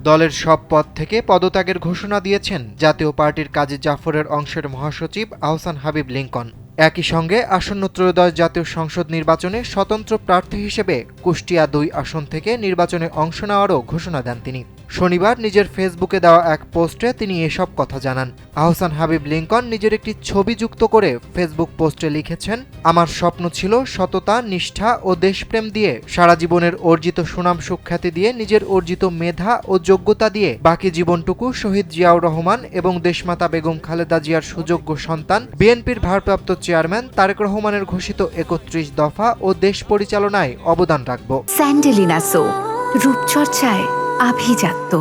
দলের সব পদ থেকে পদত্যাগের ঘোষণা দিয়েছেন জাতীয় পার্টির কাজী জাফরের অংশের মহাসচিব আহসান হাবিব লিংকন। একই সঙ্গে আসন্ন ত্রয়োদশ জাতীয় সংসদ নির্বাচনে স্বতন্ত্র প্রার্থী হিসেবে কুষ্টিয়া ২ আসন থেকে নির্বাচনে অংশ নেওয়ারও ঘোষণা দেন তিনি। শনিবার নিজের ফেসবুকে দেওয়া এক পোস্টে তিনি এসব কথা জানান। আহসান হাবিব লিংকন নিজের একটি ছবি যুক্ত করে ফেসবুক পোস্টে লিখেছেন, আমার স্বপ্ন ছিল সততা, নিষ্ঠা ও দেশপ্রেম দিয়ে সারা জীবনের অর্জিত সুনাম সুখ্যাতি দিয়ে নিজের অর্জিত মেধা ও যোগ্যতা দিয়ে বাকি জীবনটুকু শহীদ জিয়াউর রহমান এবং দেশমাতা বেগম খালেদা জিয়ার সুযোগ্য সন্তান বিএনপির ভারপ্রাপ্ত চেয়ারম্যান তারেক রহমানের ঘোষিত ৩১ দফা ও দেশ পরিচালনায় অবদান রাখব। স্যান্ডেলিনা সো, রূপচর্চায় আভিজাত্য।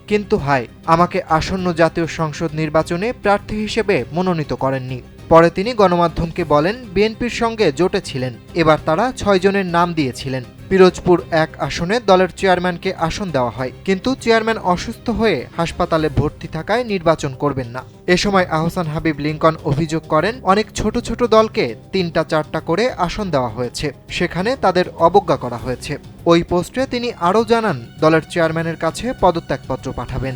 কিন্তু হায়, আমাকে আসন্ন জাতীয় সংসদ নির্বাচনে প্রার্থী হিসেবে মনোনীত করেননি। পরে তিনি গণমাধ্যমকে বলেন, বিএনপির সঙ্গে জোটে ছিলেন, এবার তারা ৬ জনের নাম দিয়েছিলেন। পিরোজপুর ১ আসনে দলের চেয়ারম্যানকে আসন দেওয়া হয়, কিন্তু চেয়ারম্যান অসুস্থ হয়ে হাসপাতালে ভর্তি থাকায় নির্বাচন করবেন না। এ সময় আহসান হাবিব লিংকন অভিযোগ করেন, অনেক ছোট ছোট দলকে ৩টা-৪টা করে আসন দেওয়া হয়েছে, সেখানে তাদের অবজ্ঞা করা হয়েছে। ওই পোস্টে তিনি আরও জানান, দলের চেয়ারম্যানের কাছে পদত্যাগপত্র পাঠাবেন।